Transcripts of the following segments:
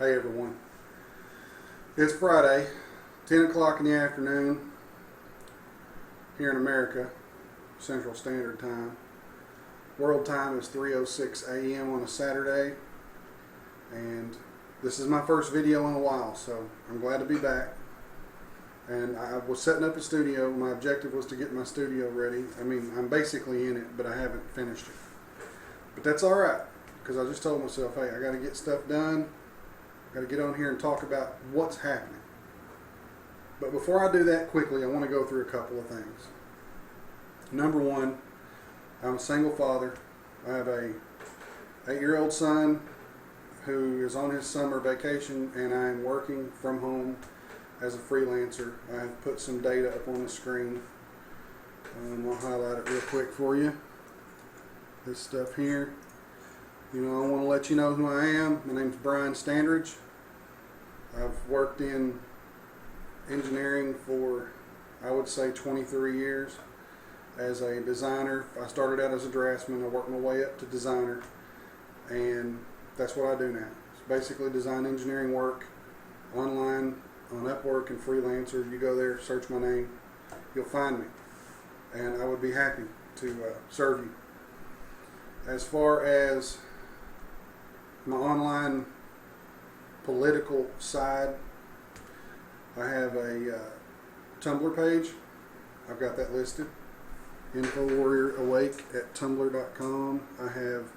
Hey everyone, it's Friday, 10 o'clock in the afternoon here in America, Central Standard Time. World time is 3:06 a.m. on a Saturday, and this is my first video in a while, so I'm glad to be back. And I was setting up a studio. My objective was to get my studio ready. I mean, I'm basically in it, but I haven't finished it. But that's alright, because I just told myself, hey, I got to get stuff done. Got to get on here and talk about what's happening. But before I do that quickly, I want to go through a couple of things. Number one, I'm a single father. I have a 8-year-old son who is on his summer vacation, and I am working from home as a freelancer. I have put some data up on the screen. I'll highlight it real quick for you. This stuff here. I want to let you know who I am. My name's Brian Standridge. I've worked in engineering for, I would say, 23 years as a designer. I started out as a draftsman. I worked my way up to designer, and that's what I do now. It's basically design engineering work online on Upwork and Freelancer. You go there, search my name, you'll find me, and I would be happy to serve you. As far as my online political side, I have a Tumblr page. I've got that listed. InfoWarriorAwake@tumblr.com. I have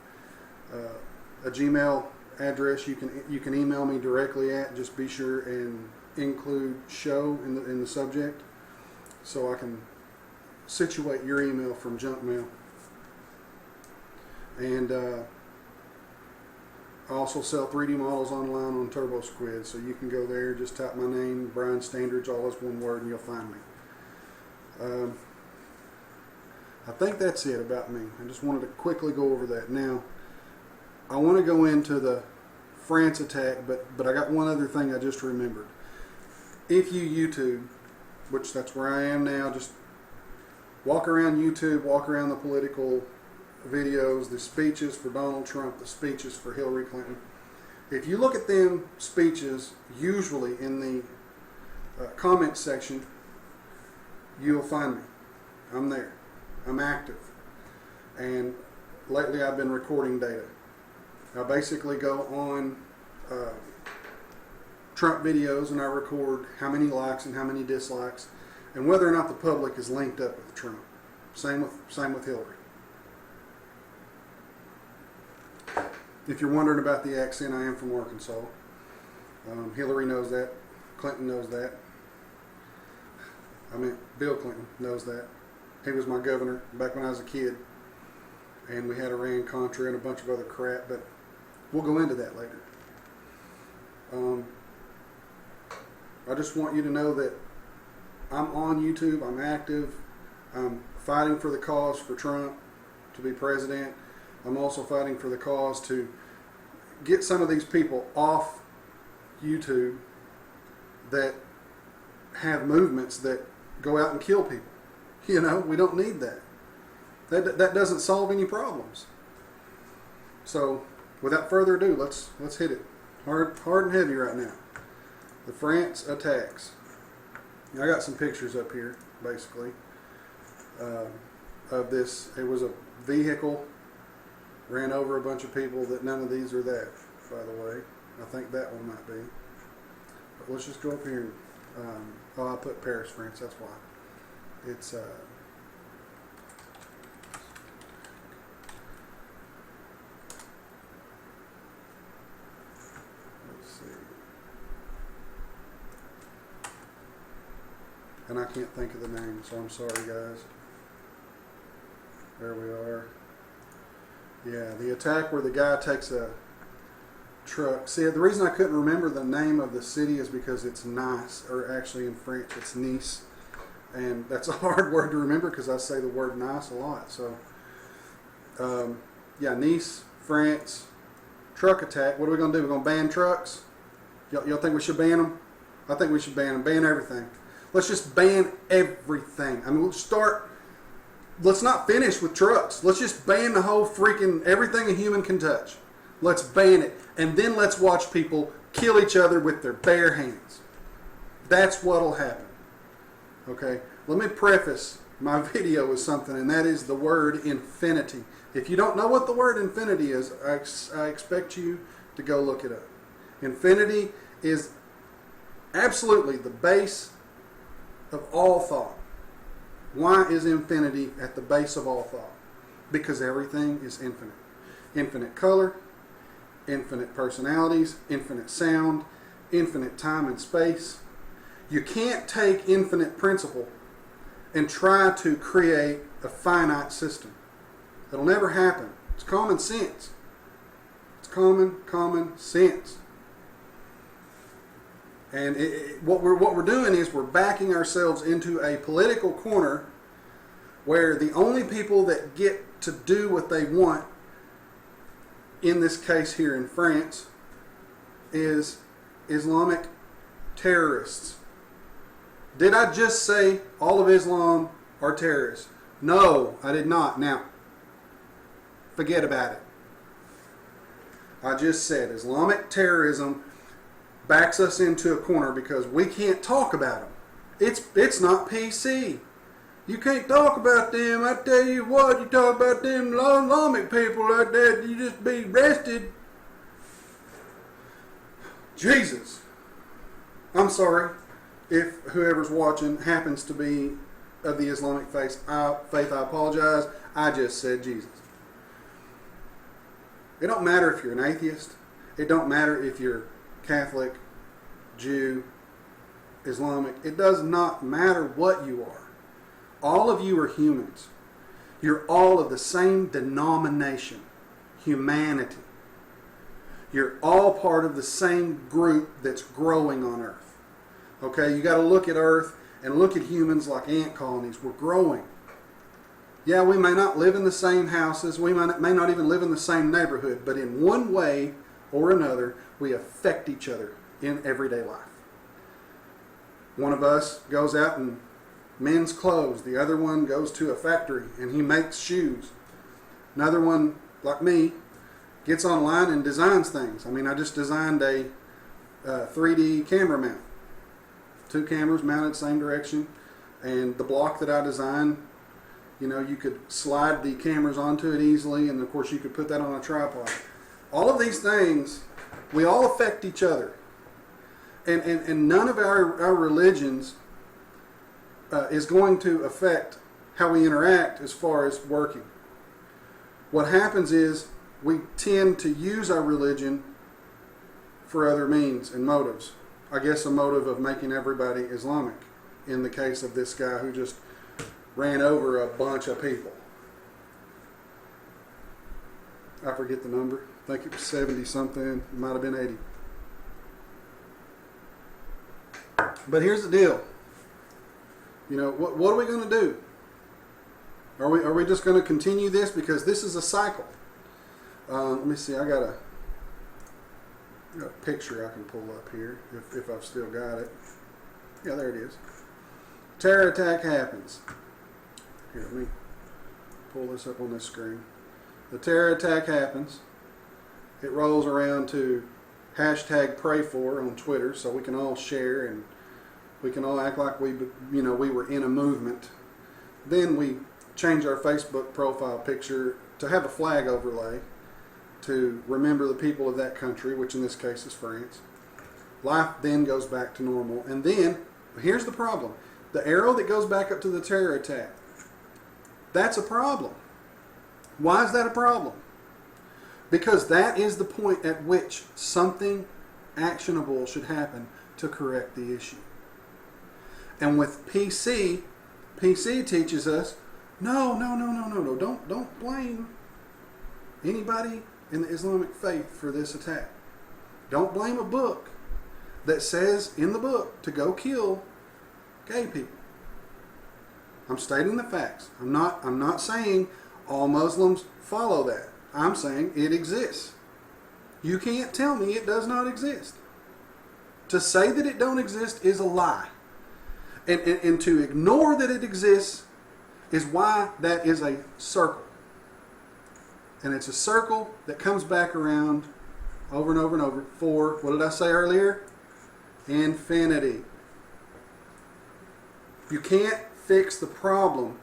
a Gmail address you can email me directly at. Just be sure and include show in the subject so I can situate your email from junk mail. And I also sell 3D models online on TurboSquid, so you can go there, just type my name, Brian Standridge, all as one word, and you'll find me. I think that's it about me. I just wanted to quickly go over that. Now, I want to go into the France attack, but I got one other thing I just remembered. If you YouTube, which that's where I am now, just walk around YouTube, walk around the political videos, the speeches for Donald Trump, the speeches for Hillary Clinton. If you look at them speeches, usually in the comment section, you'll find me. I'm there. I'm active. And lately I've been recording data. I basically go on Trump videos and I record how many likes and how many dislikes and whether or not the public is linked up with Trump. Same with Hillary. If you're wondering about the accent, I am from Arkansas. Hillary knows that. Clinton knows that. Bill Clinton knows that. He was my governor back when I was a kid. And we had Iran-Contra and a bunch of other crap, but we'll go into that later. I just want you to know that I'm on YouTube. I'm active. I'm fighting for the cause for Trump to be president. I'm also fighting for the cause to get some of these people off YouTube that have movements that go out and kill people. We don't need that. That doesn't solve any problems. So, without further ado, let's hit it hard and heavy right now. The France attacks. I got some pictures up here, basically, of this. It was a vehicle. Ran over a bunch of people. That none of these are that, by the way. I think that one might be. But let's just go up here. I put Paris, France. That's why. It's let's see. And I can't think of the name, so I'm sorry, guys. There we are. Yeah, the attack where the guy takes a truck. See, the reason I couldn't remember the name of the city is because it's Nice, or actually in French it's Nice. And that's a hard word to remember because I say the word nice a lot. So, yeah, Nice, France, truck attack. What are we going to do? We're going to ban trucks? Y'all think we should ban them? I think we should ban them. Ban everything. Let's just ban everything. We'll start let's not finish with trucks. Let's just ban the whole freaking everything a human can touch. Let's ban it. And then let's watch people kill each other with their bare hands. That's what'll happen. Okay? Let me preface my video with something, and that is the word infinity. If you don't know what the word infinity is, I expect you to go look it up. Infinity is absolutely the base of all thought. Why is infinity at the base of all thought? Because everything is infinite. Infinite color, infinite personalities, infinite sound, infinite time and space. You can't take infinite principle and try to create a finite system. It'll never happen. It's common sense. It's common sense. And what we're doing is we're backing ourselves into a political corner where the only people that get to do what they want, in this case here in France, is Islamic terrorists. Did I just say all of Islam are terrorists? No, I did not. Now, forget about it. I just said Islamic terrorism backs us into a corner because we can't talk about them. It's not PC. You can't talk about them. I tell you what, you talk about them Islamic people like that, you just be arrested. Jesus. I'm sorry if whoever's watching happens to be of the Islamic faith. I apologize. I just said Jesus. It don't matter if you're an atheist. It don't matter if you're Catholic, Jew, Islamic. It does not matter what you are. All of you are humans. You're all of the same denomination, humanity. You're all part of the same group that's growing on Earth. Okay, you got to look at Earth and look at humans like ant colonies. We're growing. Yeah, we may not live in the same houses. We may not even live in the same neighborhood. But in one way or another, we affect each other in everyday life. One of us goes out and mends clothes. The other one goes to a factory and he makes shoes. Another one, like me, gets online and designs things. I mean, I just designed a 3D camera mount. 2 cameras mounted same direction. And the block that I designed, you know, you could slide the cameras onto it easily, and of course you could put that on a tripod. All of these things, we all affect each other. And none of our religions is going to affect how we interact as far as working. What happens is we tend to use our religion for other means and motives. I guess a motive of making everybody Islamic, in the case of this guy who just ran over a bunch of people. I forget the number. I think it was 70 something. It might have been 80. But here's the deal. You know, what are we going to do? Are we just going to continue this? Because this is a cycle. Let me see. I got a picture I can pull up here if I've still got it. Yeah, there it is. Terror attack happens. Here, let me pull this up on this screen. The terror attack happens. It rolls around to #PrayFor on Twitter, so we can all share and we can all act like we were in a movement. Then we change our Facebook profile picture to have a flag overlay to remember the people of that country, which in this case is France. Life then goes back to normal. And then, here's the problem. The arrow that goes back up to the terror attack, that's a problem. Why is that a problem? Because that is the point at which something actionable should happen to correct the issue. And with PC teaches us, no, don't blame anybody in the Islamic faith for this attack. Don't blame a book that says in the book to go kill gay people. I'm stating the facts. I'm not saying all Muslims follow that. I'm saying it exists. You can't tell me it does not exist. To say that it don't exist is a lie. And to ignore that it exists is why that is a circle. And it's a circle that comes back around over and over and over for, what did I say earlier? Infinity. You can't fix the problem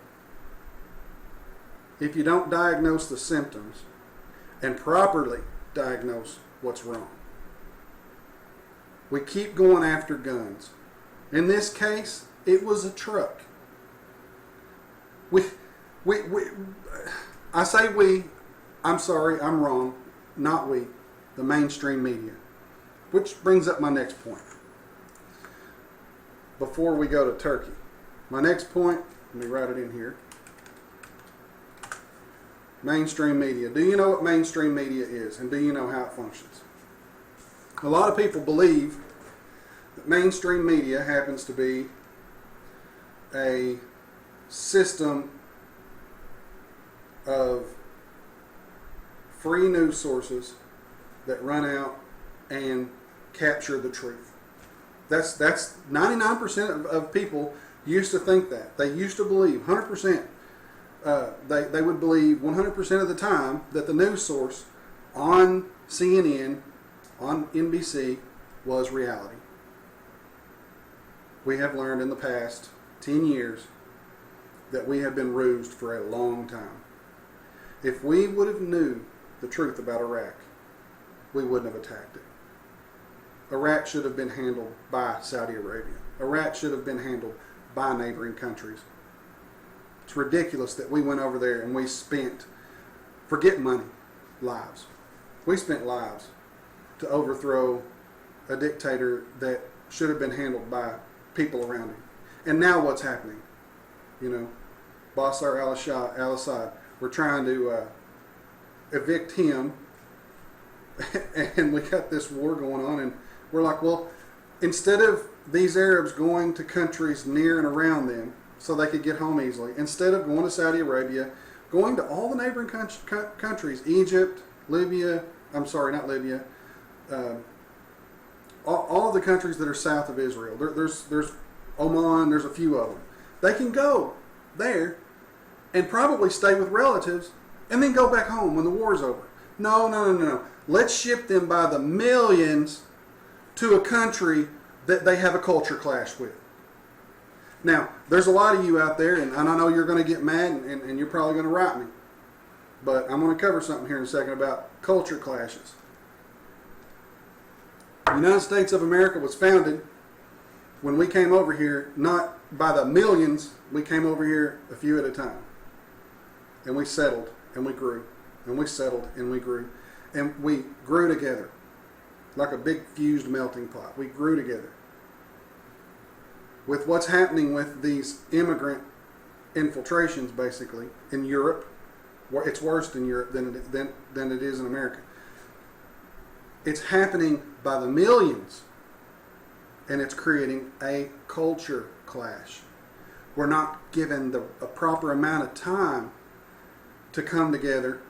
if you don't diagnose the symptoms and properly diagnose what's wrong. We keep going after guns. In this case, it was a truck. I say we, I'm sorry, I'm wrong, not we, the mainstream media. Which brings up my next point. Before we go to Turkey. My next point, let me write it in here. Mainstream media. Do you know what mainstream media is, and do you know how it functions? A lot of people believe that mainstream media happens to be a system of free news sources that run out and capture the truth. That's 99% of people used to think that. They used to believe 100%. They would believe 100% of the time that the news source on CNN, on NBC, was reality. We have learned in the past 10 years that we have been rused for a long time. If we would have knew the truth about Iraq, we wouldn't have attacked it. Iraq should have been handled by Saudi Arabia. Iraq should have been handled by neighboring countries. It's ridiculous that we went over there and we spent, forget money, lives. We spent lives to overthrow a dictator that should have been handled by people around him. And now what's happening? You know, Bashar al-Assad, we're trying to evict him, and we got this war going on, and we're like, well, instead of these Arabs going to countries near and around them so they could get home easily, instead of going to Saudi Arabia, going to all the neighboring countries, Egypt, Libya, I'm sorry, not Libya, all of the countries that are south of Israel. There's Oman, there's a few of them. They can go there and probably stay with relatives and then go back home when the war's over. No. Let's ship them by the millions to a country that they have a culture clash with. Now, there's a lot of you out there, and I know you're going to get mad, and you're probably going to write me. But I'm going to cover something here in a second about culture clashes. The United States of America was founded when we came over here, not by the millions. We came over here a few at a time. And we settled, and we grew. And we settled, and we grew. And we grew together. Like a big fused melting pot. We grew together. With what's happening with these immigrant infiltrations, basically, in Europe, it's worse in Europe than it is in America. It's happening by the millions, and it's creating a culture clash. We're not given a proper amount of time to come together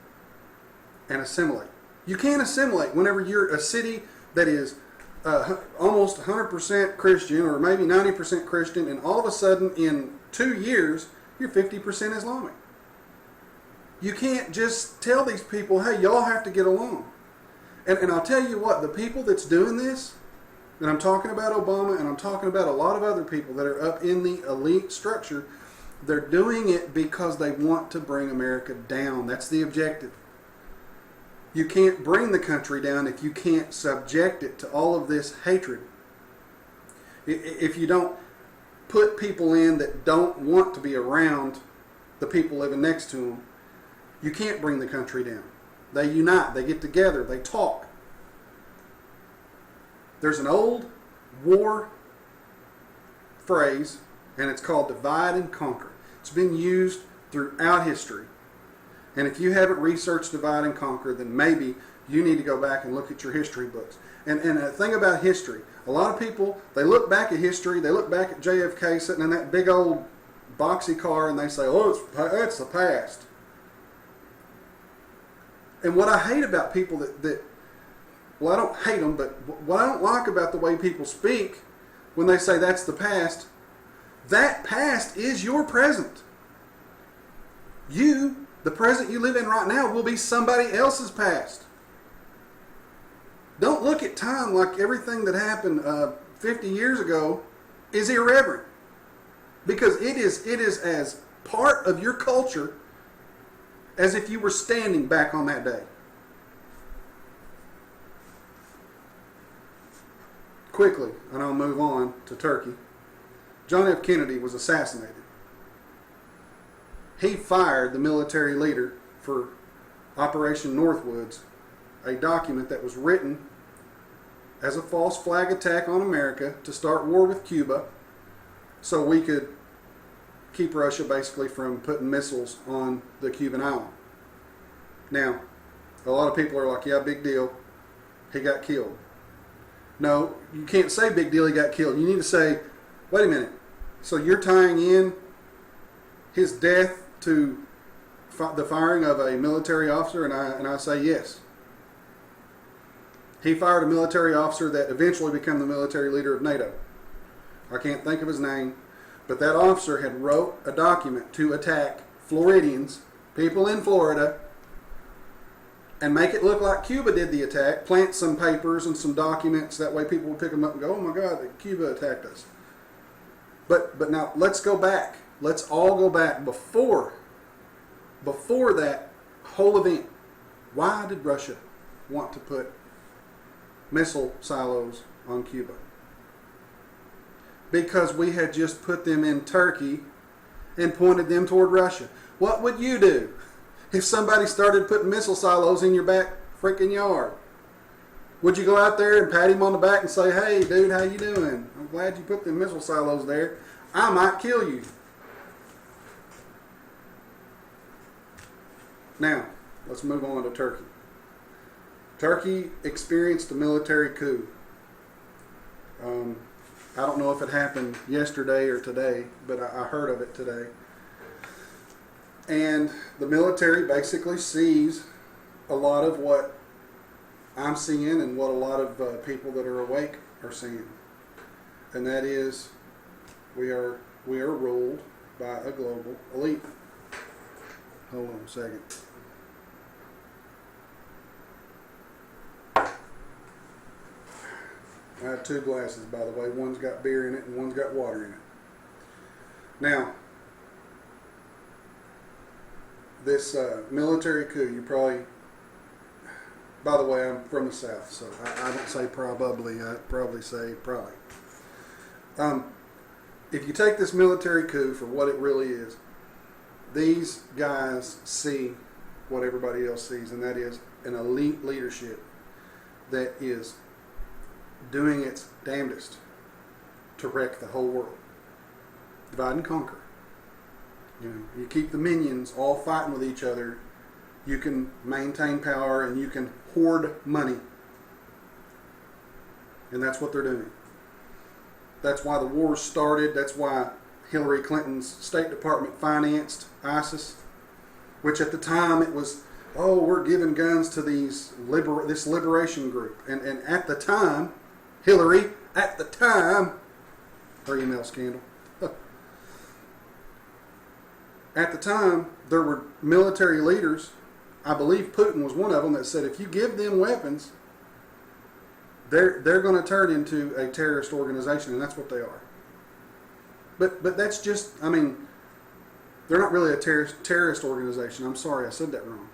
and assimilate. You can't assimilate whenever you're a city that is almost 100% Christian, or maybe 90% Christian, and all of a sudden in 2 years you're 50% Islamic. You can't just tell these people, hey, y'all have to get along. And I'll tell you what, the people that's doing this, and I'm talking about Obama, and I'm talking about a lot of other people that are up in the elite structure, they're doing it because they want to bring America down. That's the objective. You can't bring the country down if you can't subject it to all of this hatred. If you don't put people in that don't want to be around the people living next to them, you can't bring the country down. They unite, they get together, they talk. There's an old war phrase, and it's called divide and conquer. It's been used throughout history. And if you haven't researched divide and conquer, then maybe you need to go back and look at your history books. And the thing about history, a lot of people, they look back at history, they look back at JFK sitting in that big old boxy car, and they say, oh, it's the past. And what I hate about people well, I don't hate them, but what I don't like about the way people speak when they say that's the past, that past is your present. You, the present you live in right now, will be somebody else's past. Don't look at time like everything that happened 50 years ago is irreverent. Because it is as part of your culture as if you were standing back on that day. Quickly, and I'll move on to Turkey. John F. Kennedy was assassinated. He fired the military leader for Operation Northwoods, a document that was written as a false flag attack on America to start war with Cuba so we could keep Russia basically from putting missiles on the Cuban island. Now, a lot of people are like, yeah, big deal. He got killed. No, you can't say big deal, he got killed. You need to say, wait a minute. So you're tying in his death to the firing of a military officer, and I say yes. He fired a military officer that eventually became the military leader of NATO. I can't think of his name, but that officer had wrote a document to attack Floridians, people in Florida, and make it look like Cuba did the attack, plant some papers and some documents, that way people would pick them up and go, oh my God, Cuba attacked us. But now let's go back. Let's all go back before that whole event. Why did Russia want to put missile silos on Cuba? Because we had just put them in Turkey and pointed them toward Russia. What would you do if somebody started putting missile silos in your back freaking yard? Would you go out there and pat him on the back and say, hey dude, how you doing? I'm glad you put them missile silos there. I might kill you. Now, let's move on to Turkey. Turkey experienced a military coup. I don't know if it happened yesterday or today, but I heard of it today. And the military basically sees a lot of what I'm seeing and what a lot of people that are awake are seeing. And that is, we are ruled by a global elite. Hold on a second. I have two glasses, by the way. One's got beer in it and one's got water in it. Now, this military coup, you probably, by the way, I'm from the South, so I don't say probably, I probably say probably. If you take this military coup for what it really is, these guys see what everybody else sees, and that is an elite leadership that is doing its damnedest to wreck the whole world. Divide and conquer. You keep the minions all fighting with each other, you can maintain power and you can hoard money. And that's what they're doing. That's why the war started. That's why Hillary Clinton's State Department financed ISIS, which at the time it was, oh, we're giving guns to this liberation group. And at the time, Hillary, at the time, her email scandal, at the time, there were military leaders, I believe Putin was one of them, that said if you give them weapons, they're going to turn into a terrorist organization, and that's what they are. But that's just, I mean, they're not really a terrorist organization. I'm sorry, I said that wrong.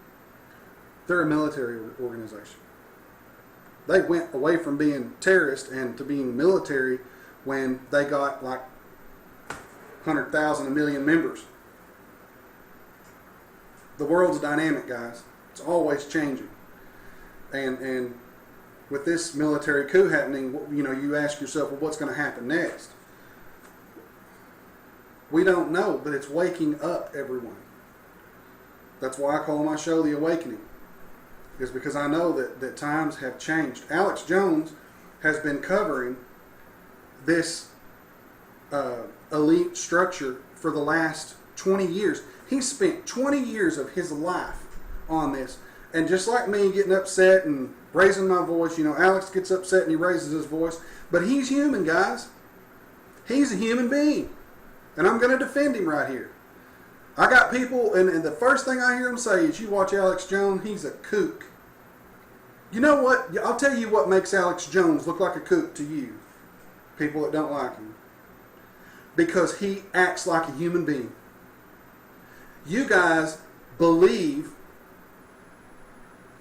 They're a military organization. They went away from being terrorist and to being military when they got like 100,000, a million members. The world's dynamic, guys. It's always changing. And with this military coup happening, you ask yourself, well, what's going to happen next? We don't know, but it's waking up everyone. That's why I call my show The Awakening. Is because I know that times have changed. Alex Jones has been covering this elite structure for the last 20 years. He spent 20 years of his life on this. And just like me getting upset and raising my voice, Alex gets upset and he raises his voice. But he's human, guys. He's a human being. And I'm going to defend him right here. I got people, and the first thing I hear them say is, you watch Alex Jones, he's a kook. You know what? I'll tell you what makes Alex Jones look like a kook to you, people that don't like him. Because he acts like a human being. You guys believe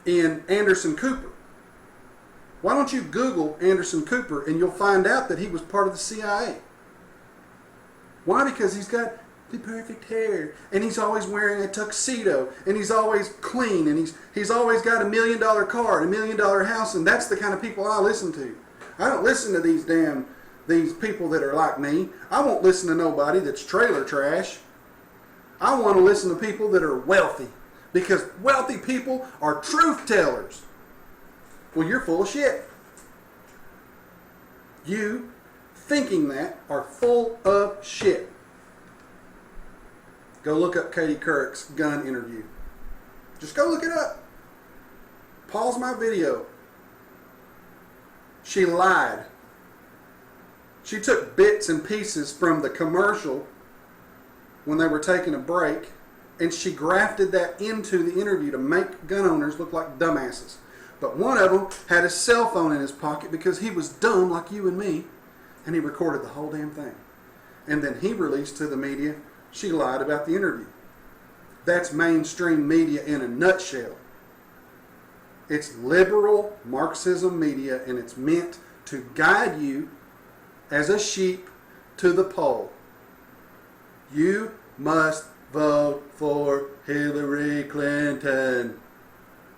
in Anderson Cooper. Why don't you Google Anderson Cooper and you'll find out that he was part of the CIA. Why? Because he's got the perfect hair, and he's always wearing a tuxedo, and he's always clean, and he's always got $1 million car and $1 million house, and that's the kind of people I listen to. I don't listen to these people that are like me. I won't listen to nobody that's trailer trash. I want to listen to people that are wealthy, because wealthy people are truth tellers. Well, you're full of shit. You thinking that are full of shit. Go look up Katie Couric's gun interview. Just go look it up. Pause my video. She lied. She took bits and pieces from the commercial when they were taking a break, and she grafted that into the interview to make gun owners look like dumbasses. But one of them had his cell phone in his pocket because he was dumb like you and me, and he recorded the whole damn thing. And then he released to the media, she lied about the interview. That's mainstream media in a nutshell. It's liberal Marxism media, and it's meant to guide you as a sheep to the pole. You must vote for Hillary Clinton.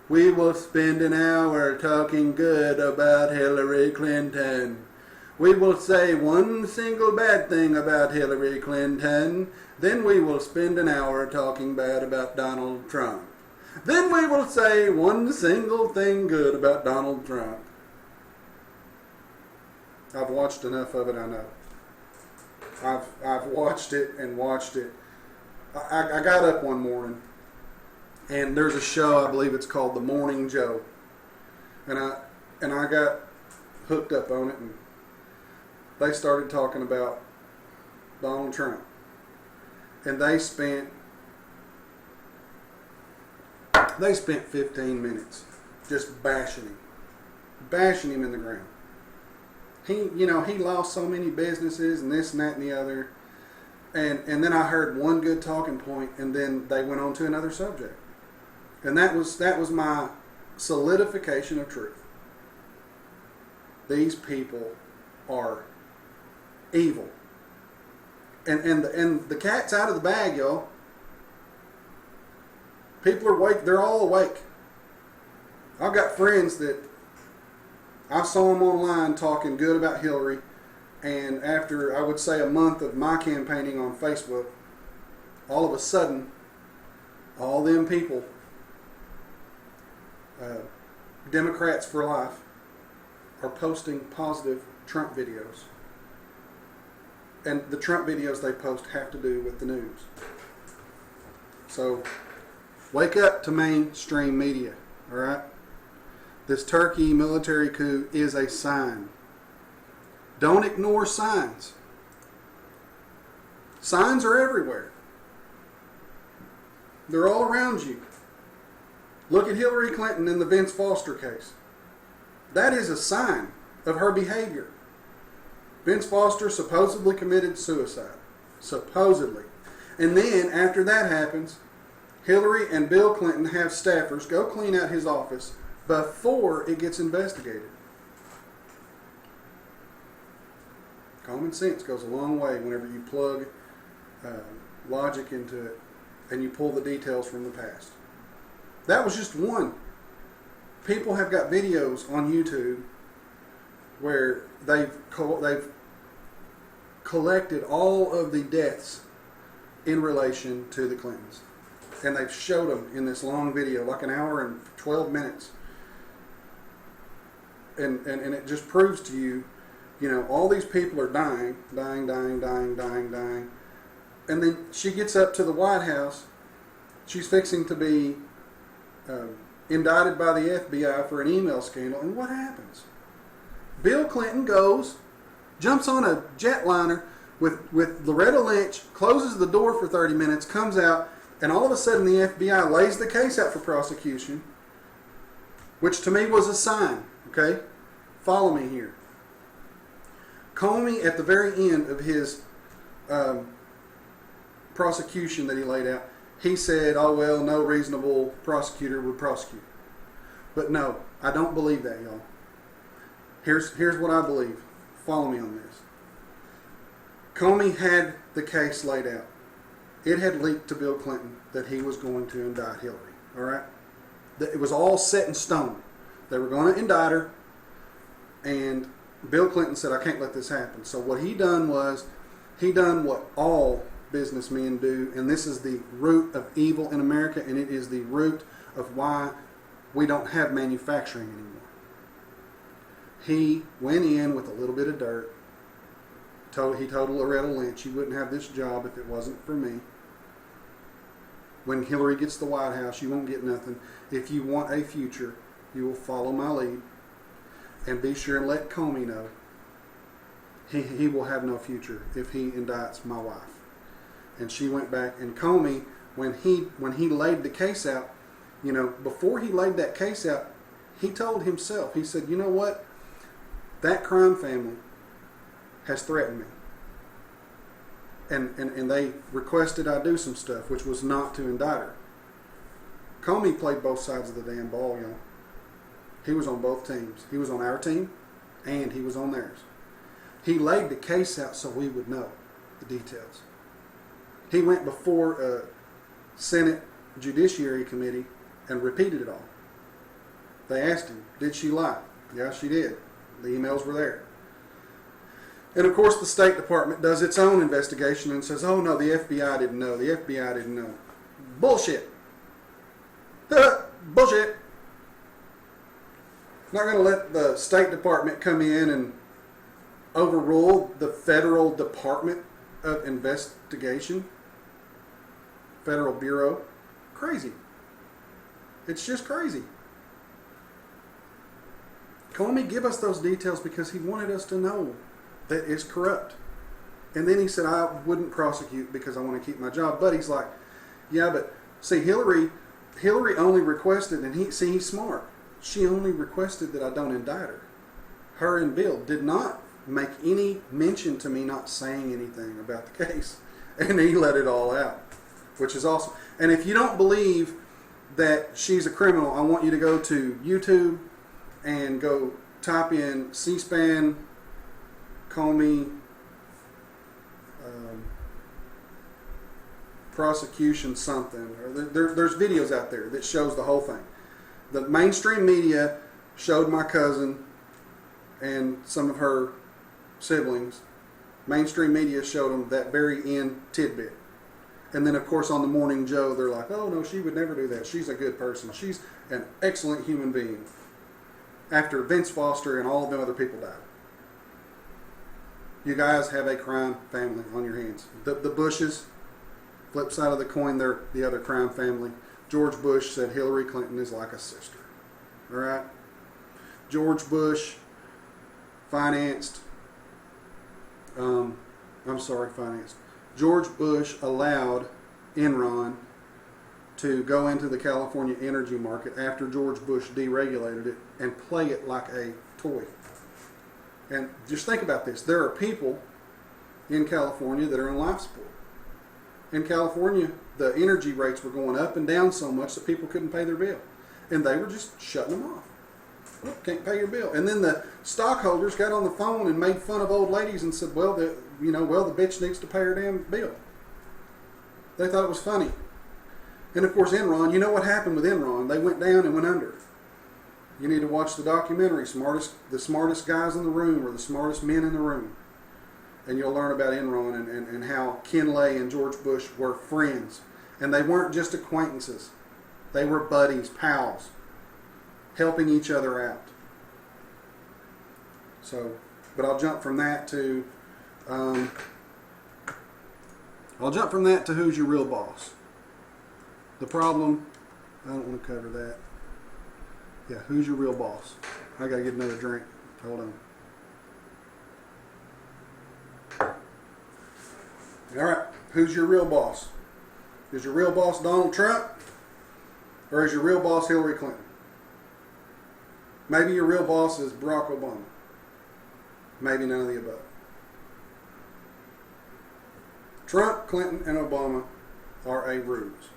We will spend an hour talking good about Hillary Clinton. We will say one single bad thing about Hillary Clinton. Then we will spend an hour talking bad about Donald Trump. Then we will say one single thing good about Donald Trump. I've watched enough of it, I know. I've watched it and watched it. I got up one morning, and there's a show, I believe it's called The Morning Joe. And I got hooked up on it, and they started talking about Donald Trump. And they spent 15 minutes just bashing him in the ground. He lost so many businesses and this and that and the other. And then I heard one good talking point, and then they went on to another subject. And that was my solidification of truth. These people are evil. And the cat's out of the bag, y'all. People are awake. They're all awake. I've got friends that I saw them online talking good about Hillary, and after, I would say, a month of my campaigning on Facebook, all of a sudden, all them people, Democrats for life, are posting positive Trump videos. And the Trump videos they post have to do with the news. So, wake up to mainstream media, all right? This Turkey military coup is a sign. Don't ignore signs. Signs are everywhere. They're all around you. Look at Hillary Clinton in the Vince Foster case. That is a sign of her behavior. Vince Foster supposedly committed suicide. Supposedly. And then, after that happens, Hillary and Bill Clinton have staffers go clean out his office before it gets investigated. Common sense goes a long way whenever you plug logic into it and you pull the details from the past. That was just one. People have got videos on YouTube where they've collected all of the deaths in relation to the Clintons. And they've showed them in this long video, like an hour and 12 minutes. And it just proves to you, all these people are dying. And then she gets up to the White House. She's fixing to be indicted by the FBI for an email scandal. And what happens? Bill Clinton jumps on a jetliner with Loretta Lynch, closes the door for 30 minutes, comes out, and all of a sudden the FBI lays the case out for prosecution. which to me was a sign. Okay, follow me here. Comey, at the very end of his prosecution that he laid out, he said, oh, well, no reasonable prosecutor would prosecute. But no, I don't believe that, y'all. Here's what I believe. Follow me on this. Comey had the case laid out. It had leaked to Bill Clinton that he was going to indict Hillary. All right? It was all set in stone. They were going to indict her, and Bill Clinton said, I can't let this happen. So what he done was, he done what all businessmen do, and this is the root of evil in America, and it is the root of why we don't have manufacturing anymore. He went in with a little bit of dirt. He told Loretta Lynch, you wouldn't have this job if it wasn't for me. When Hillary gets the White House, you won't get nothing. If you want a future, you will follow my lead. And be sure and let Comey know he will have no future if he indicts my wife. And she went back, and Comey, when he laid the case out, you know, before he laid that case out, he told himself, he said, you know what? That crime family has threatened me. And they requested I do some stuff, which was not to indict her. Comey played both sides of the damn ball, you know. He was on both teams. He was on our team, and he was on theirs. He laid the case out so we would know the details. He went before a Senate Judiciary Committee and repeated it all. They asked him, did she lie? Yeah, she did. The emails were there. And of course the State Department does its own investigation and says, oh no, the FBI didn't know. The FBI didn't know. Bullshit. Bullshit. Not going to let the State Department come in and overrule the Federal Department of Investigation. Federal Bureau. Crazy. It's just crazy. Comey give us those details because he wanted us to know that it's corrupt. And then he said, I wouldn't prosecute because I want to keep my job. But he's like, yeah, but see, Hillary only requested, and he's smart. She only requested that I don't indict her. Her and Bill did not make any mention to me not saying anything about the case. And he let it all out, which is awesome. And if you don't believe that she's a criminal, I want you to go to YouTube and go type in C-SPAN, Comey, prosecution something. Or there's videos out there that shows the whole thing. The mainstream media showed my cousin and some of her siblings. Mainstream media showed them that very end tidbit. And then, of course, on the Morning Joe, they're like, oh, no, she would never do that. She's a good person. She's an excellent human being. After Vince Foster and all of them other people died. You guys have a crime family on your hands. The Bushes, flip side of the coin, they're the other crime family. George Bush said Hillary Clinton is like a sister. All right? George Bush financed, George Bush allowed Enron to go into the California energy market after George Bush deregulated it and play it like a toy. And just think about this. There are people in California that are on life support. In California, the energy rates were going up and down so much that people couldn't pay their bill. And they were just shutting them off. Well, can't pay your bill. And then the stockholders got on the phone and made fun of old ladies and said, well, the bitch needs to pay her damn bill. They thought it was funny. And of course Enron, you know what happened with Enron? They went down and went under. You need to watch the documentary, The Smartest Guys in the Room, or The Smartest Men in the Room. And you'll learn about Enron and how Ken Lay and George Bush were friends. And they weren't just acquaintances. They were buddies, pals, helping each other out. So, but I'll jump from that to who's your real boss. The problem, I don't want to cover that. Yeah, who's your real boss? I got to get another drink. Hold on. All right, who's your real boss? Is your real boss Donald Trump? Or is your real boss Hillary Clinton? Maybe your real boss is Barack Obama. Maybe none of the above. Trump, Clinton, and Obama are a ruse.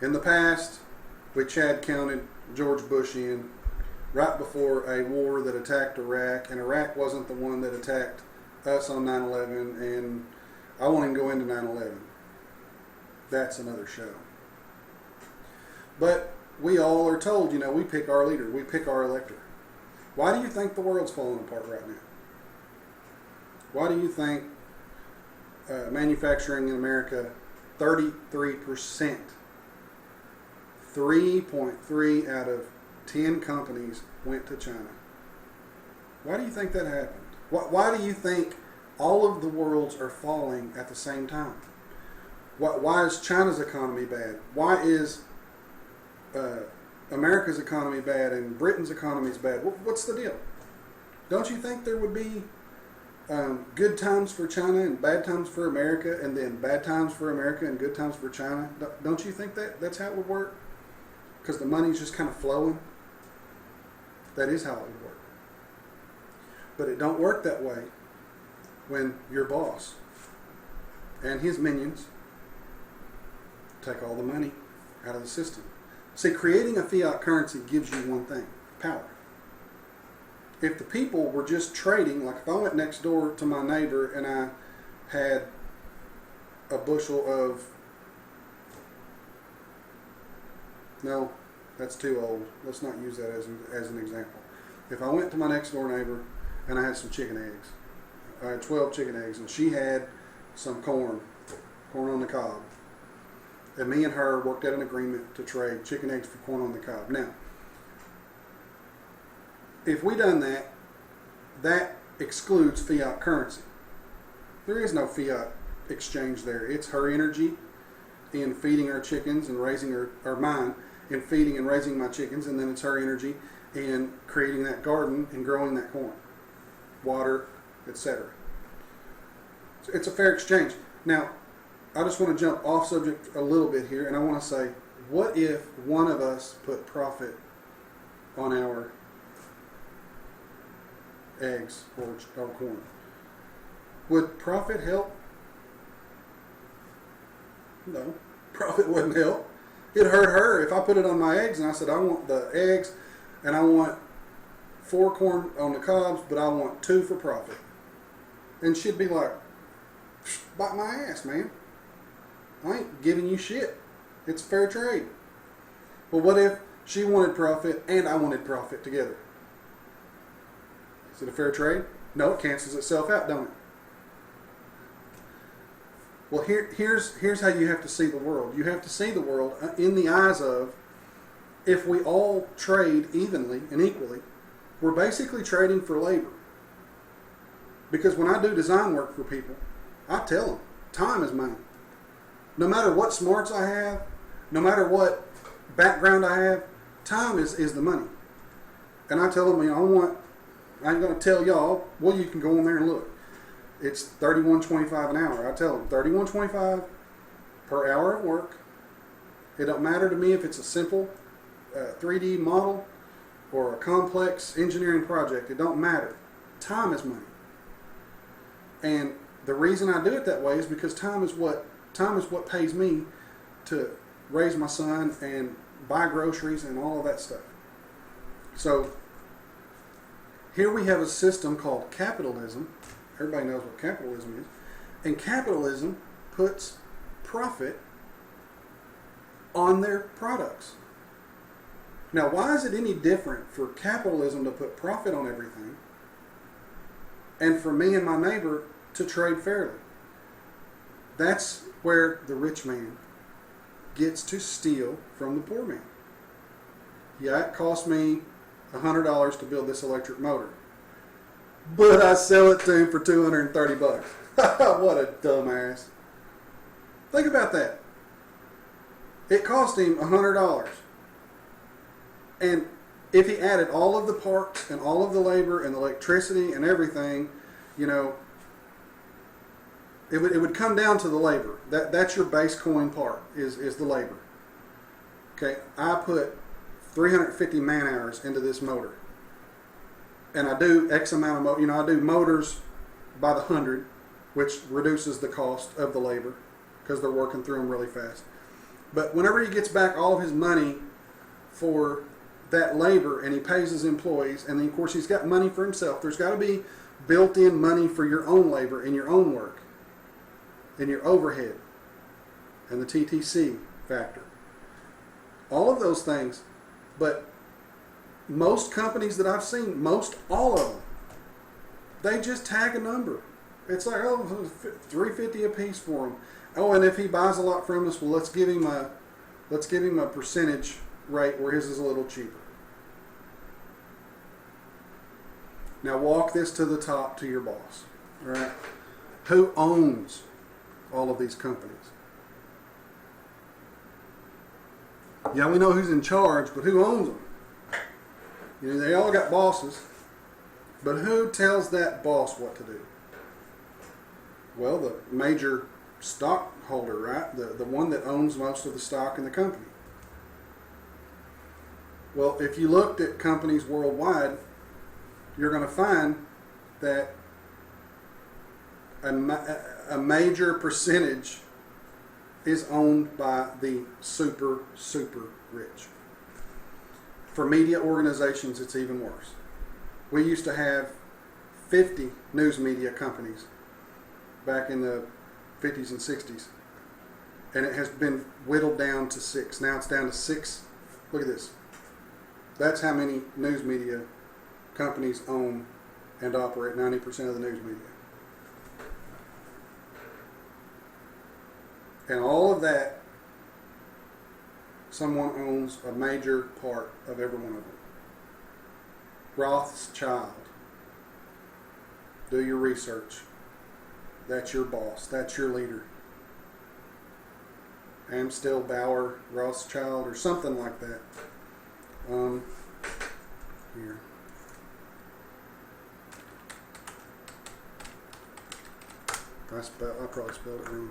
In the past, we Chad counted George Bush in right before a war that attacked Iraq, and Iraq wasn't the one that attacked us on 9/11, and I won't even go into 9/11. That's another show. But we all are told, we pick our leader, we pick our elector. Why do you think the world's falling apart right now? Why do you think manufacturing in America, 33%, 3.3 out of 10 companies went to China? Why do you think that happened? Why do you think all of the worlds are falling at the same time? Why is China's economy bad? Why is America's economy bad and Britain's economy is bad? What's the deal? Don't you think there would be good times for China and bad times for America, and then bad times for America and good times for China? Don't you think that's how it would work? Because the money's just kind of flowing. That is how it would work. But it don't work that way when your boss and his minions take all the money out of the system. See, creating a fiat currency gives you one thing: power. If the people were just trading, like if I went next door to my neighbor and I had a bushel of, no, that's too old. Let's not use that as an example. If I went to my next door neighbor and I had some chicken eggs, I had 12 chicken eggs, and she had some corn on the cob, and me and her worked out an agreement to trade chicken eggs for corn on the cob. Now, if we done that, that excludes fiat currency. There is no fiat exchange there. It's her energy in feeding our chickens and raising or mine in feeding and raising my chickens, and then it's her energy in creating that garden and growing that corn, water, etc. So it's a fair exchange. Now, I just want to jump off subject a little bit here, and I want to say, what if one of us put profit on our eggs or corn? Would profit help? No, profit wouldn't help. It hurt her if I put it on my eggs and I said, I want the eggs and I want 4 corn on the cobs, but I want 2 for profit. And she'd be like, bite my ass, man. I ain't giving you shit. It's fair trade. Well, what if she wanted profit and I wanted profit together? Is it a fair trade? No, it cancels itself out, don't it? Well, here's how you have to see the world. You have to see the world in the eyes of, if we all trade evenly and equally, we're basically trading for labor. Because when I do design work for people, I tell them, time is money. No matter what smarts I have, no matter what background I have, time is the money. And I tell them, I ain't going to tell y'all, well, you can go in there and look. It's $31.25 an hour. I tell them, $31.25 per hour of work. It don't matter to me if it's a simple 3D model or a complex engineering project. It don't matter. Time is money. And the reason I do it that way is because time is what pays me to raise my son and buy groceries and all of that stuff. So here we have a system called capitalism. Everybody knows what capitalism is. And capitalism puts profit on their products. Now, why is it any different for capitalism to put profit on everything and for me and my neighbor to trade fairly? That's where the rich man gets to steal from the poor man. Yeah, it cost me $100 to build this electric motor, but I sell it to him for $230. What a dumbass. Think about that. It cost him $100. And if he added all of the parts and all of the labor and the electricity and everything, it would come down to the labor. That's your base coin part, is the labor. Okay, I put 350 man hours into this motor. And I do X amount of, I do motors by the 100, which reduces the cost of the labor because they're working through them really fast. But whenever he gets back all of his money for that labor and he pays his employees, and then of course he's got money for himself, there's got to be built-in money for your own labor and your own work and your overhead and the TTC factor. All of those things. But most companies that I've seen, all of them, they just tag a number. It's like, oh, $350 a piece for him. Oh, and if he buys a lot from us, well, let's give him a percentage rate where his is a little cheaper. Now walk this to the top to your boss. All right? Who owns all of these companies? Yeah, we know who's in charge, but who owns them? They all got bosses, but who tells that boss what to do? Well, the major stockholder, right? The one that owns most of the stock in the company. Well, if you looked at companies worldwide, you're going to find that a major percentage is owned by the super, super rich. For media organizations, it's even worse. We used to have 50 news media companies back in the 50s and 60s. And it has been whittled down to 6. Now it's down to 6. Look at this. That's how many news media companies own and operate 90% of the news media. And all of that, someone owns a major part of every one of them. Rothschild. Do your research. That's your boss. That's your leader. Amstel, Bauer, Rothschild, or something like that. Here. I probably spelled it wrong.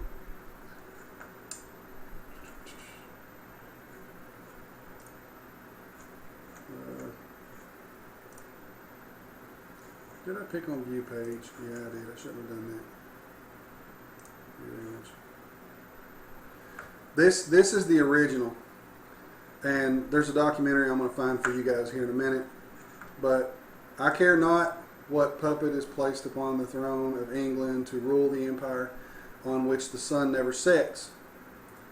Did I pick on view page? Yeah, I did. I shouldn't have done that. This is the original, and there's a documentary I'm going to find for you guys here in a minute. But I care not what puppet is placed upon the throne of England to rule the empire on which the sun never sets.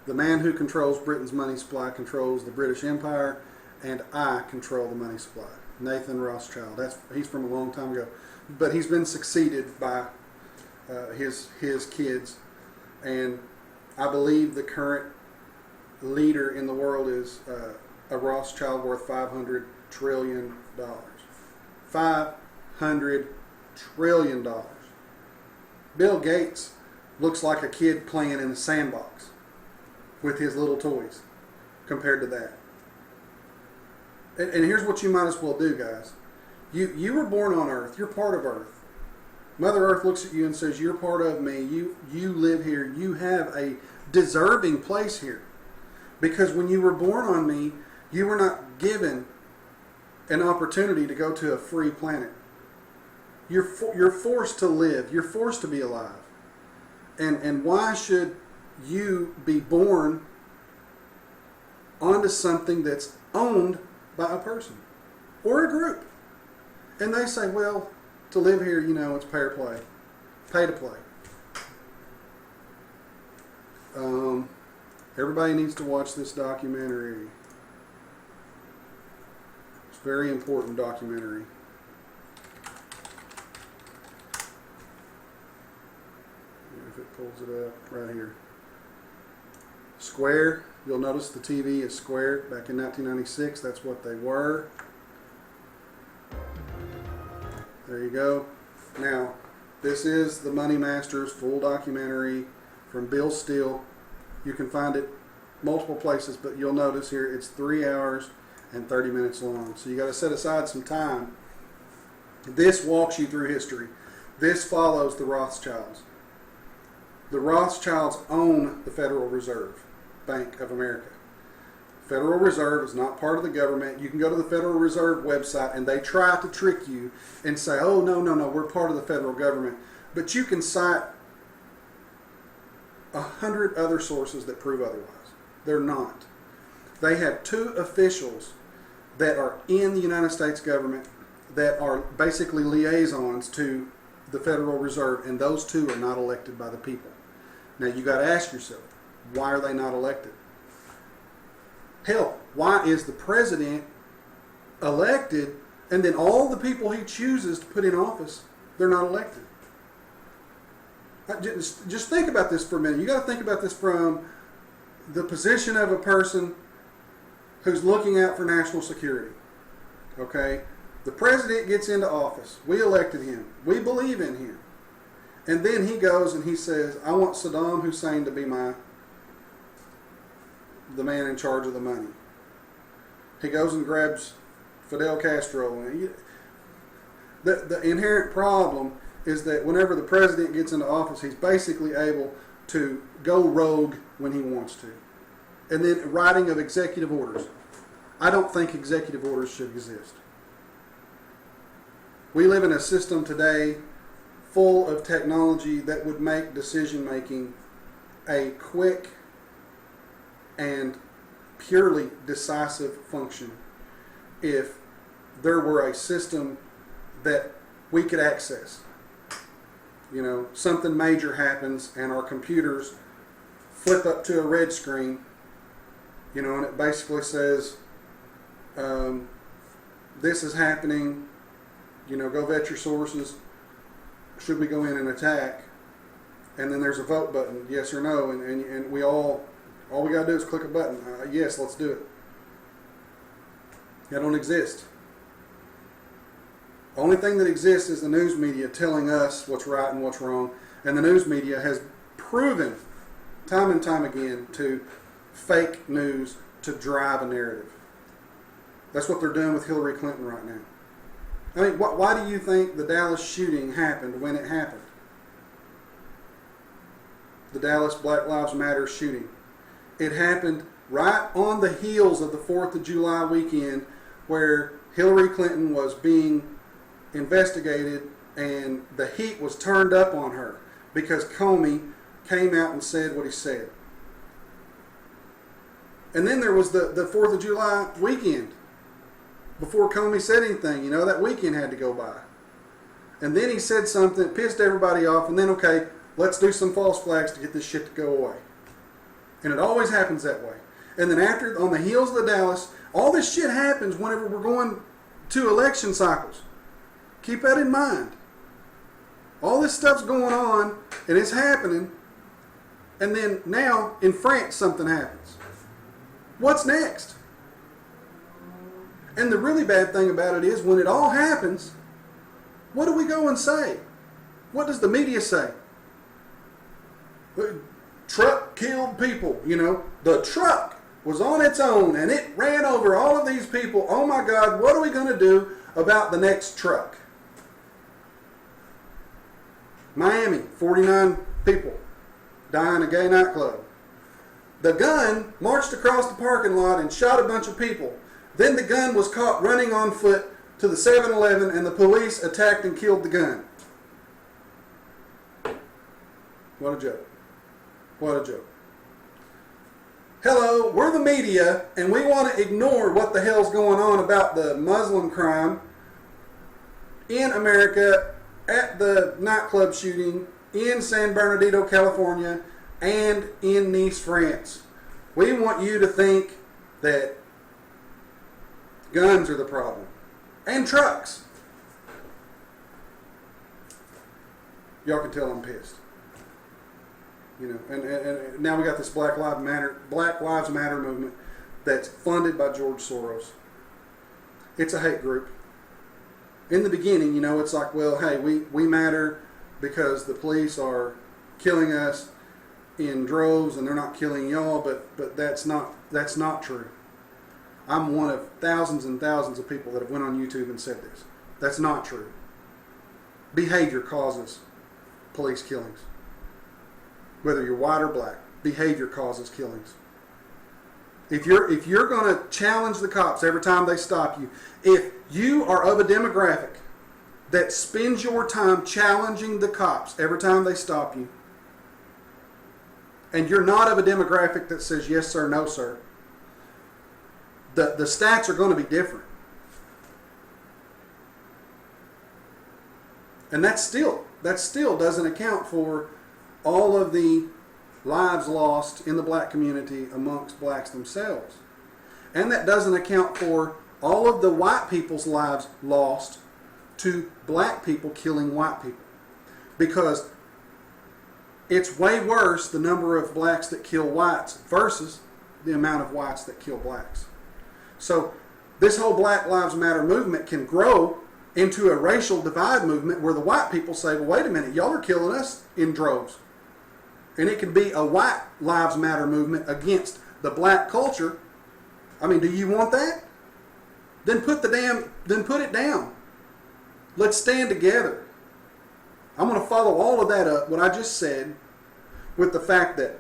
The man who controls Britain's money supply controls the British Empire, and I control the money supply. Nathan Rothschild. He's from a long time ago, but he's been succeeded by his kids, and I believe the current leader in the world is a Rothschild worth $500 trillion. $500 trillion. Bill Gates looks like a kid playing in a sandbox with his little toys compared to that. And here's what you might as well do, guys. You were born on Earth. You're part of Earth. Mother Earth looks at you and says, you're part of me. You live here. You have a deserving place here. Because when you were born on me, you were not given an opportunity to go to a free planet. You're forced to live. You're forced to be alive. And why should you be born onto something that's owned by a person or a group? And they say, well, to live here, it's pay or play. Pay to play. Everybody needs to watch this documentary. It's a very important documentary. If it pulls it up right here. Square. You'll notice the TV is square. Back in 1996, that's what they were. There you go. Now, this is the Money Masters full documentary from Bill Steele. You can find it multiple places, but you'll notice here it's 3 hours and 30 minutes long. So you got to set aside some time. This walks you through history. This follows the Rothschilds. The Rothschilds own the Federal Reserve Bank of America. Federal Reserve is not part of the government. You can go to the Federal Reserve website and they try to trick you and say, oh, no, we're part of the federal government. But you can cite 100 other sources that prove otherwise. They're not. They have 2 officials that are in the United States government that are basically liaisons to the Federal Reserve, and those 2 are not elected by the people. Now you got to ask yourself, why are they not elected? Hell, why is the president elected and then all the people he chooses to put in office, they're not elected? Just think about this for a minute. You got to think about this from the position of a person who's looking out for national security. Okay? The president gets into office. We elected him. We believe in him. And then he goes and he says, I want Saddam Hussein to be the man in charge of the money. He goes and grabs Fidel Castro. The inherent problem is that whenever the president gets into office, he's basically able to go rogue when he wants to. And then writing of executive orders. I don't think executive orders should exist. We live in a system today full of technology that would make decision making a quick and purely decisive function if there were a system that we could access. You know, something major happens and our computers flip up to a red screen, you know, and it basically says, this is happening, you know, go vet your sources, should we go in and attack? And then there's a vote button, yes or no, and we all we got to do is click a button, yes, let's do it. That don't exist. The only thing that exists is the news media telling us what's right and what's wrong, and the news media has proven time and time again to fake news to drive a narrative. That's what they're doing with Hillary Clinton right now. I mean, why do you think the Dallas shooting happened when it happened? The Dallas Black Lives Matter shooting. It happened right on the heels of the 4th of July weekend where Hillary Clinton was being investigated and the heat was turned up on her because Comey came out and said what he said. And then there was the 4th of July weekend. Before Comey said anything, you know, that weekend had to go by. And then he said something that pissed everybody off, and then, okay, let's do some false flags to get this shit to go away. And it always happens that way. And then after, on the heels of the Dallas, all this shit happens whenever we're going to election cycles. Keep that in mind. All this stuff's going on, and it's happening, and then now in France something happens. What's next? And the really bad thing about it is when it all happens, what do we go and say? What does the media say? The truck killed people, you know. The truck was on its own and it ran over all of these people. Oh my God, what are we going to do about the next truck? Miami, 49 people die in a gay nightclub. The gun marched across the parking lot and shot a bunch of people. Then the gun was caught running on foot to the 7-Eleven and the police attacked and killed the gun. What a joke. What a joke. Hello, we're the media and we want to ignore what the hell's going on about the Muslim crime in America at the nightclub shooting in San Bernardino, California and in Nice, France. We want you to think that guns are the problem. And trucks. Y'all can tell I'm pissed. You know, and now we got this Black Lives Matter movement that's funded by George Soros. It's a hate group. In the beginning, you know, it's like, well, hey, we matter because the police are killing us in droves and they're not killing y'all, but that's not true. I'm one of thousands and thousands of people that have went on YouTube and said this. That's not true. Behavior causes police killings. Whether you're white or black, behavior causes killings. If you're going to challenge the cops every time they stop you, if you are of a demographic that spends your time challenging the cops every time they stop you, and you're not of a demographic that says yes sir, no sir, the stats are going to be different. And that still doesn't account for all of the lives lost in the black community amongst blacks themselves. And that doesn't account for all of the white people's lives lost to black people killing white people. Because it's way worse the number of blacks that kill whites versus the amount of whites that kill blacks. So this whole Black Lives Matter movement can grow into a racial divide movement where the white people say, well, wait a minute, y'all are killing us in droves. And it can be a white Lives Matter movement against the black culture. I mean, do you want that? Then put it down. Let's stand together. I'm going to follow all of that up, what I just said, with the fact that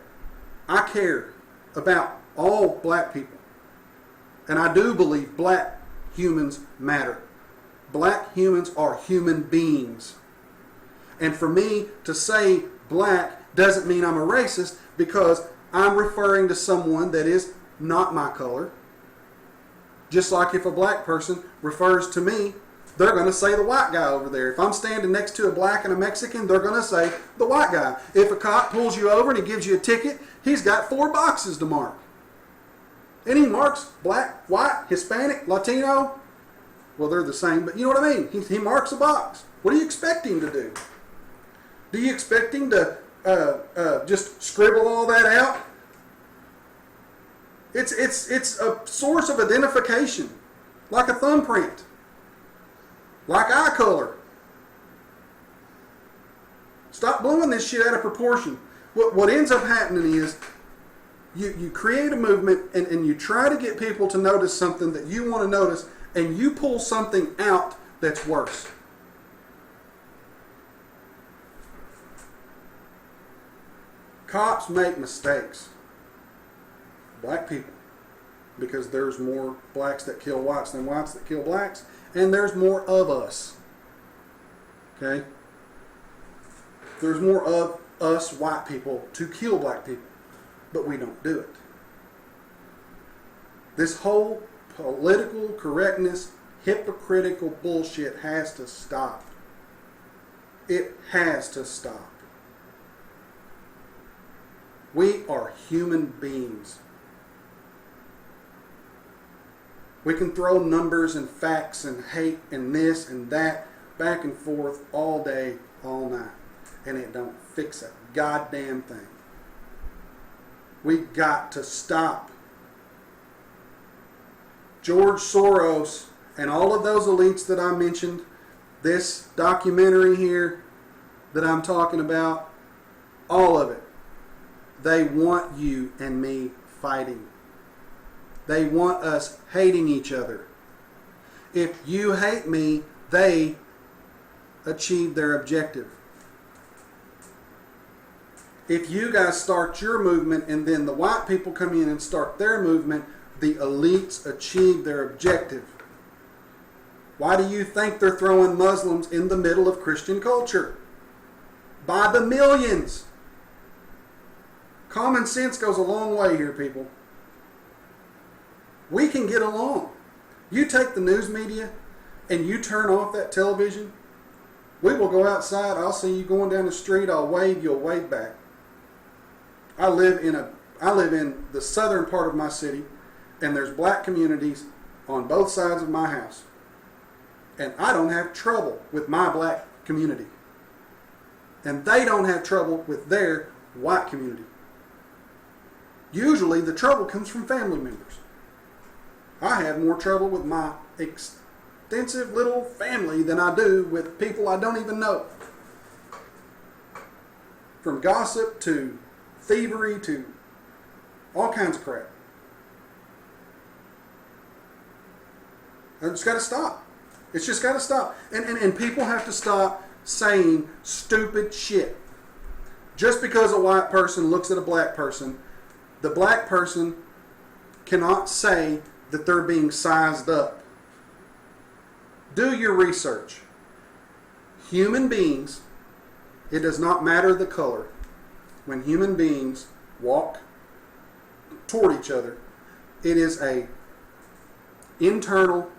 I care about all black people. And I do believe black humans matter. Black humans are human beings. And for me to say black doesn't mean I'm a racist, because I'm referring to someone that is not my color. Just like if a black person refers to me, they're going to say the white guy over there. If I'm standing next to a black and a Mexican, they're going to say the white guy. If a cop pulls you over and he gives you a ticket, he's got 4 boxes to mark. And he marks black, white, Hispanic, Latino. Well, they're the same, but you know what I mean? He marks a box. What do you expect him to do? Do you expect him to just scribble all that out? It's a source of identification, like a thumbprint, like eye color. Stop blowing this shit out of proportion. What ends up happening is you create a movement and you try to get people to notice something that you want to notice, and you pull something out that's worse. Cops make mistakes. Black people. Because there's more blacks that kill whites than whites that kill blacks. And there's more of us. Okay? There's more of us white people to kill black people. But we don't do it. This whole political correctness, hypocritical bullshit has to stop. It has to stop. We are human beings. We can throw numbers and facts and hate and this and that back and forth all day, all night. And it don't fix a goddamn thing. We got to stop. George Soros and all of those elites that I mentioned, this documentary here that I'm talking about, all of it, they want you and me fighting. They want us hating each other. If you hate me, they achieve their objective. If you guys start your movement and then the white people come in and start their movement, the elites achieve their objective. Why do you think they're throwing Muslims in the middle of Christian culture? By the millions. Common sense goes a long way here, people. We can get along. You take the news media and you turn off that television, we will go outside. I'll see you going down the street. I'll wave. You'll wave back. I live in the southern part of my city, and there's black communities on both sides of my house. And I don't have trouble with my black community. And they don't have trouble with their white community. Usually the trouble comes from family members. I have more trouble with my extensive little family than I do with people I don't even know. From gossip to thievery to all kinds of crap. It's got to stop. It's just got to stop. And people have to stop saying stupid shit. Just because a white person looks at a black person, the black person cannot say that they're being sized up. Do your research. Human beings, it does not matter the color. When human beings walk toward each other, it is a internal,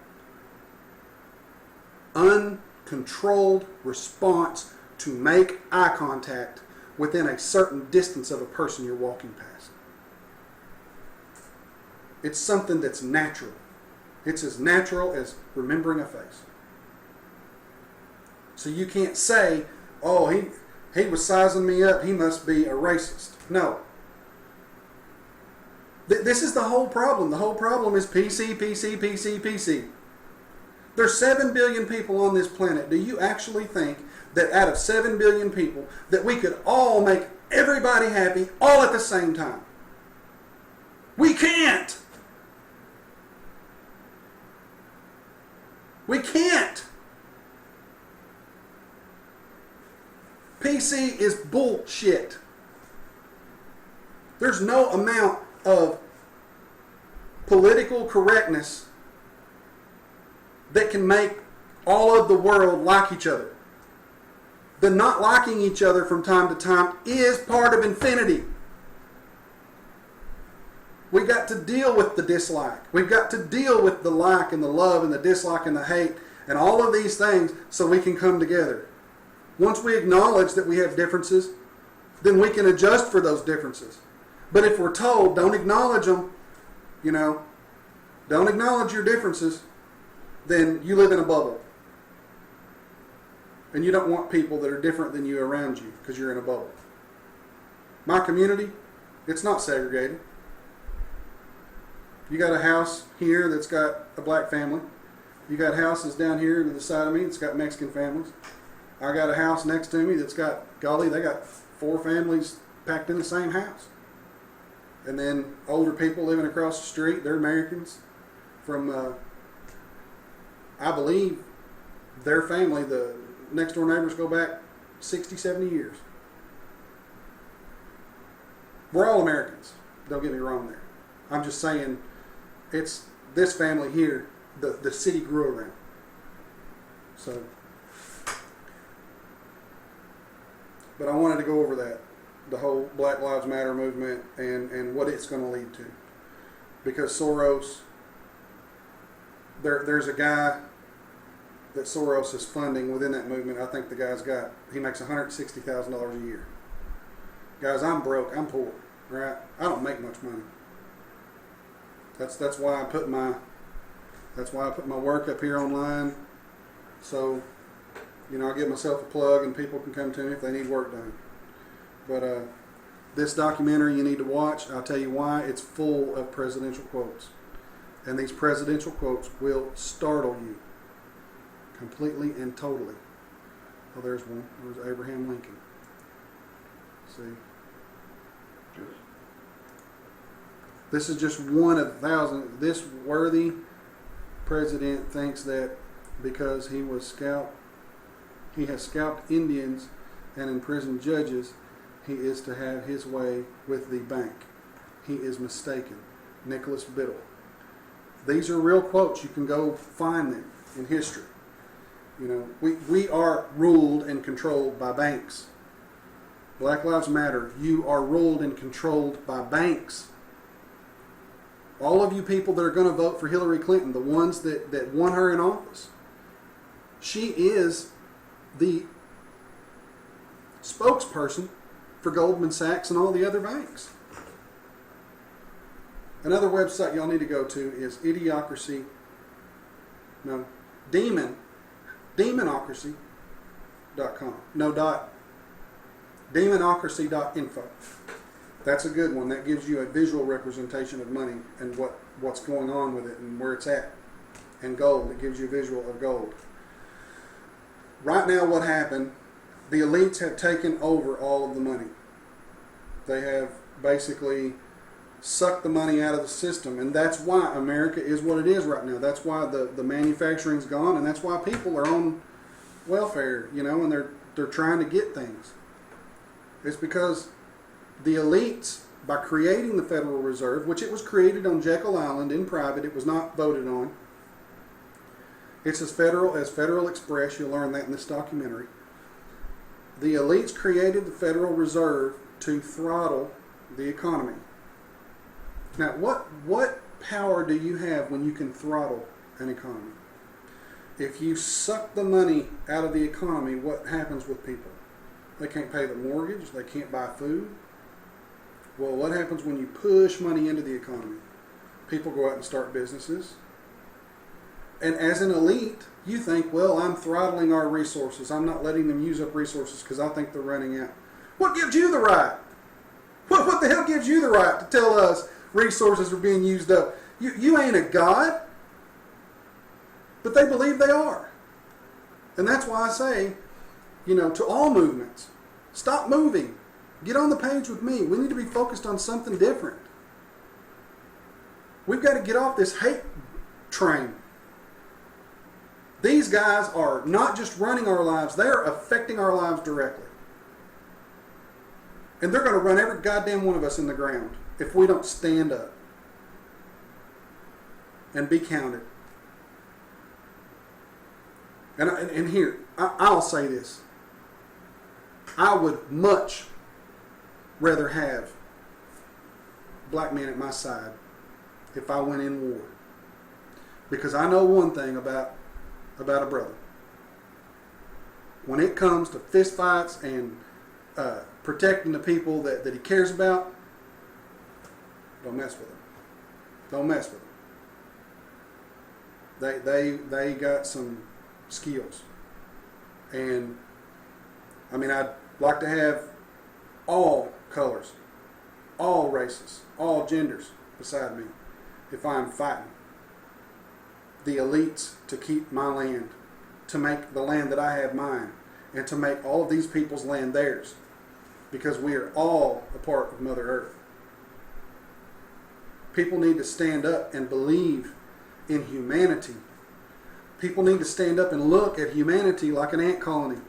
uncontrolled response to make eye contact within a certain distance of a person you're walking past. It's something that's natural. It's as natural as remembering a face. So you can't say, oh, he was sizing me up, he must be a racist. No. This is the whole problem. The whole problem is PC, PC, PC, PC. There's 7 billion people on this planet. Do you actually think that out of 7 billion people that we could all make everybody happy all at the same time? We can't. We can't. PC is bullshit. There's no amount of political correctness that can make all of the world like each other. The not liking each other from time to time is part of infinity. We got to deal with the dislike. We've got to deal with the like and the love and the dislike and the hate and all of these things so we can come together. Once we acknowledge that we have differences, then we can adjust for those differences. But if we're told, don't acknowledge them, don't acknowledge your differences, then you live in a bubble. And you don't want people that are different than you around you because you're in a bubble. My community, it's not segregated. You got a house here that's got a black family. You got houses down here to the side of me that's got Mexican families. I got a house next to me that's got, golly, they got 4 families packed in the same house. And then older people living across the street, they're Americans from, I believe, their family, the next door neighbors go back 60, 70 years. We're all Americans. Don't get me wrong there. I'm just saying, it's this family here, the city grew around. So, but I wanted to go over that, the whole Black Lives Matter movement and what it's going to lead to. Because Soros, there's a guy that Soros is funding within that movement. I think the guy's he makes $160,000 a year. Guys, I'm broke, I'm poor, right? I don't make much money. That's why I put my work up here online. So, I give myself a plug and people can come to me if they need work done. But this documentary you need to watch. I'll tell you why. It's full of presidential quotes. And these presidential quotes will startle you completely and totally. Oh, there's one. There's Abraham Lincoln. See? This is just one of thousands. This worthy president thinks that because he has scalped Indians and imprisoned judges, he is to have his way with the bank. He is mistaken. Nicholas Biddle. These are real quotes. You can go find them in history. We are ruled and controlled by banks. Black Lives Matter. You are ruled and controlled by banks. All of you people that are going to vote for Hillary Clinton, the ones that won her in office, she is the spokesperson for Goldman Sachs and all the other banks. Another website y'all need to go to is demonocracy.com. Demonocracy.info. That's a good one. That gives you a visual representation of money and what's going on with it and where it's at. And gold. It gives you a visual of gold. Right now what happened, the elites have taken over all of the money. They have basically sucked the money out of the system. And that's why America is what it is right now. That's why the manufacturing's gone, and that's why people are on welfare, and they're trying to get things. It's because the elites by creating the Federal Reserve, which it was created on Jekyll Island in private. It was not voted on. It's as Federal Express. You'll learn that in this documentary. The elites created the Federal Reserve to throttle the economy. Now, what power do you have when you can throttle an economy? If you suck the money out of the economy, what happens with people? They can't pay the mortgage. They can't buy food. Well, what happens when you push money into the economy? People go out and start businesses. And as an elite, you think, well, I'm throttling our resources. I'm not letting them use up resources because I think they're running out. What gives you the right? What the hell gives you the right to tell us resources are being used up? You ain't a god. But they believe they are. And that's why I say, to all movements, stop moving. Get on the page with me. We need to be focused on something different. We've got to get off this hate train. These guys are not just running our lives, they are affecting our lives directly. And they're going to run every goddamn one of us in the ground if we don't stand up and be counted. And here, I'll say this. I would much rather have black men at my side if I went in war. Because I know one thing about a brother. When it comes to fist fights and protecting the people that he cares about, don't mess with them. Don't mess with them. They got some skills. And I'd like to have all colors, all races, all genders beside me if I'm fighting the elites to keep my land, to make the land that I have mine, and to make all of these people's land theirs, because we are all a part of Mother Earth. People need to stand up and believe in humanity. People need to stand up and look at humanity like an ant colony.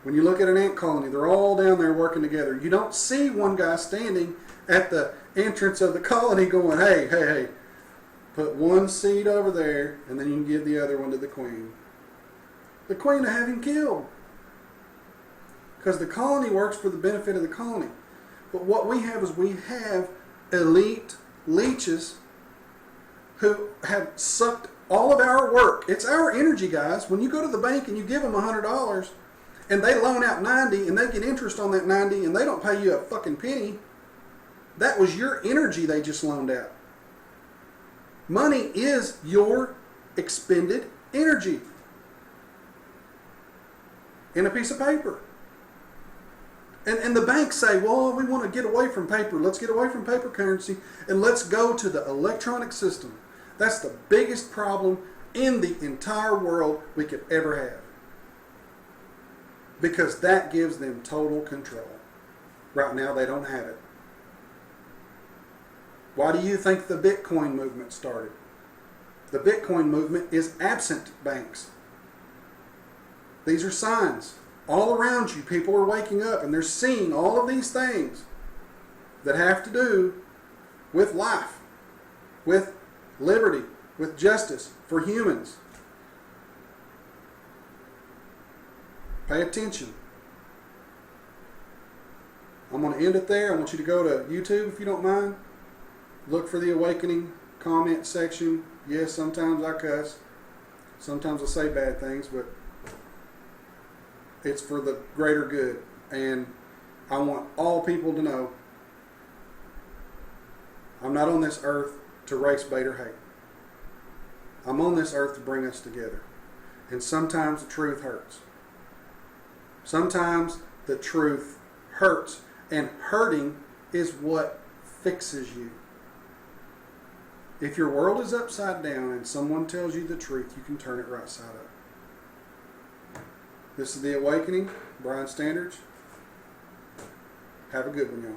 When you look at an ant colony, they're all down there working together. You don't see one guy standing at the entrance of the colony going, hey, put one seed over there, and then you can give the other one to the queen. The queen will have him killed. Because the colony works for the benefit of the colony. But what we have is we have elite leeches who have sucked all of our work. It's our energy, guys. When you go to the bank and you give them $100 and they loan out 90 and they get interest on that 90 and they don't pay you a fucking penny, that was your energy they just loaned out. Money is your expended energy in a piece of paper. And the banks say, well, we want to get away from paper. Let's get away from paper currency and let's go to the electronic system. That's the biggest problem in the entire world we could ever have. Because that gives them total control. Right now they don't have it. Why do you think the Bitcoin movement started? The Bitcoin movement is absent banks. These are signs. All around you, people are waking up and they're seeing all of these things that have to do with life, with liberty, with justice for humans. Pay attention. I'm going to end it there. I want you to go to YouTube if you don't mind. Look for The Awakening comment section. Yes, sometimes I cuss. Sometimes I say bad things, but it's for the greater good. And I want all people to know I'm not on this earth to race, bait, or hate. I'm on this earth to bring us together. And sometimes the truth hurts. Sometimes the truth hurts. And hurting is what fixes you. If your world is upside down and someone tells you the truth, you can turn it right side up. This is The Awakening. Brian Standards. Have a good one, y'all.